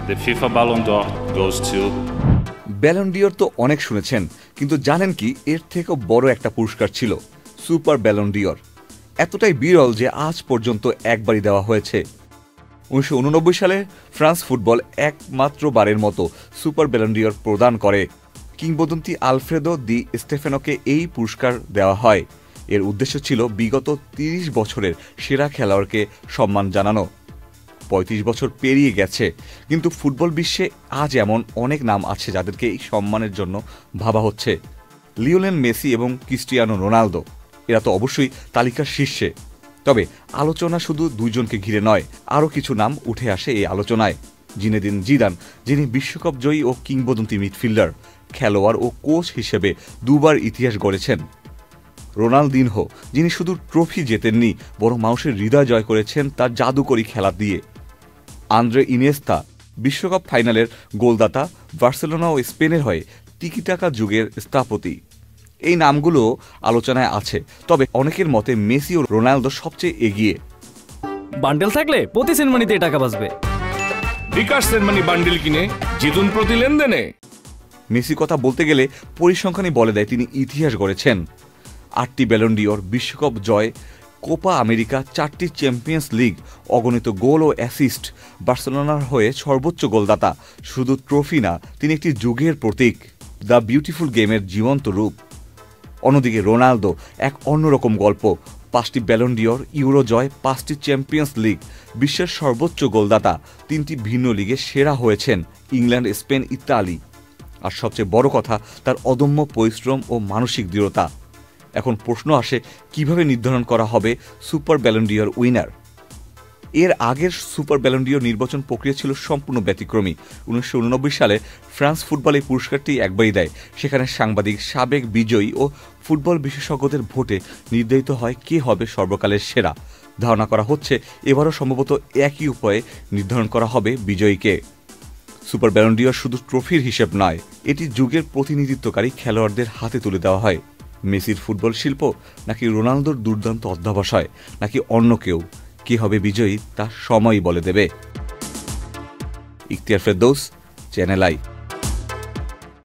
The FIFA Ballon d'Or goes to... Ballon d'Or তো অনেক শুনেছেন, কিন্তু জানেন কি এর থেকেও বড় একটা পুরস্কার ছিল সুপার ব্যালন ডিওর। এতটাই বিরল যে আজ পর্যন্ত একবারই দেওয়া হয়েছে। 1989 সালে ফ্রান্স ফুটবল একমাত্র বারের মতো সুপার ব্যালন ডিওর প্রদান করে। কিংবদন্তি আলফ্রেদো দি স্টেফেনোকে এই পুরস্কার দেওয়া হয়। এর উদ্দেশ্য ছিল বিগত 30 বছরের সেরা খেলোয়াড়কে সম্মান জানানো। 35 বছর পেরিয়ে গেছে, কিন্তু ফুটবল বিশ্বে আজ এমন অনেক নাম আছে যাদেরকে এই সম্মানের জন্য ভাবা হচ্ছে। লিওনেল মেসি এবং ক্রিস্টিয়ানো রোনালদো এরা তো অবশ্যই তালিকার শীর্ষে। তবে আলোচনা শুধু দুইজনকে ঘিরে নয়, আরও কিছু নাম উঠে আসে এই আলোচনায়। জিনেদিন জিদান, যিনি বিশ্বকাপ জয়ী ও কিংবদন্তি মিডফিল্ডার, খেলোয়াড় ও কোচ হিসেবে দুবার ইতিহাস গড়েছেন। রোনালদিনহো, যিনি শুধু ট্রফি জেতেননি, বরং মানুষের হৃদয় জয় করেছেন তার জাদুকরী খেলা দিয়ে। আন্দ্রে ইনিয়েস্তা, বিশ্বকাপ ফাইনালের গোলদাতা, বার্সেলোনা ও স্পেনের হয়ে টিকিটাকা যুগের স্থপতি। এই নামগুলো আলোচনায় আছে, তবে অনেকের মতে মেসি ও রোনালদো সবচেয়ে এগিয়ে। বান্ডেল থাকলে প্রতি সেনমানিতে টাকা বাঁচবে। বিকাশ সেনমানি বান্ডেল কিনে জিতুন প্রতি লেনদেনে। মেসির কথা বলতে গেলে পরিসংখ্যানই বলে দেয় তিনি ইতিহাস গড়েছেন। 8টি ব্যালন ডিওর, বিশ্বকাপ জয়, কোপা আমেরিকা, 4টি চ্যাম্পিয়ন্স লিগ, অগণিত গোল ও অ্যাসিস্ট, বার্সেলোনার হয়ে সর্বোচ্চ গোলদাতা। শুধু ট্রফি না, তিনি একটি যুগের প্রতীক, দ্য বিউটিফুল গেমের জীবন্ত রূপ। অন্যদিকে রোনালদো এক অন্যরকম গল্প। 5টি ব্যালন ডিওর, ইউরো জয়, 5টি চ্যাম্পিয়ন্স লিগ, বিশ্বের সর্বোচ্চ গোলদাতা, 3টি ভিন্ন লিগে সেরা হয়েছেন, ইংল্যান্ড, স্পেন, ইতালি। আর সবচেয়ে বড় কথা, তার অদম্য পরিশ্রম ও মানসিক দৃঢ়তা। এখন প্রশ্ন আসে, কিভাবে নির্ধারণ করা হবে সুপার ব্যালন ডিওর উইনার? এর আগের সুপার ব্যালন ডিওর নির্বাচন প্রক্রিয়া ছিল সম্পূর্ণ ব্যতিক্রমী। 1989 সালে ফ্রান্স ফুটবল এই পুরস্কারটি একবারই দেয়। সেখানে সাংবাদিক, সাবেক বিজয়ী ও ফুটবল বিশেষজ্ঞদের ভোটে নির্ধারিত হয় কে হবে সর্বকালের সেরা। ধারণা করা হচ্ছে এবারও সম্ভবত একই উপায়ে নির্ধারণ করা হবে বিজয়ীকে। সুপার ব্যালন ডিওর শুধু ট্রফির হিসেব নয়, এটি যুগের প্রতিনিধিত্বকারী খেলোয়াড়দের হাতে তুলে দেওয়া হয়। মেসির ফুটবল শিল্প, নাকি রোনালদোর দুর্দান্ত অধ্যবসায়, নাকি অন্য কেউ? কে হবে বিজয়ী তা সময়ই বলে দেবে। Ikhtiyar Ferdous, channel I.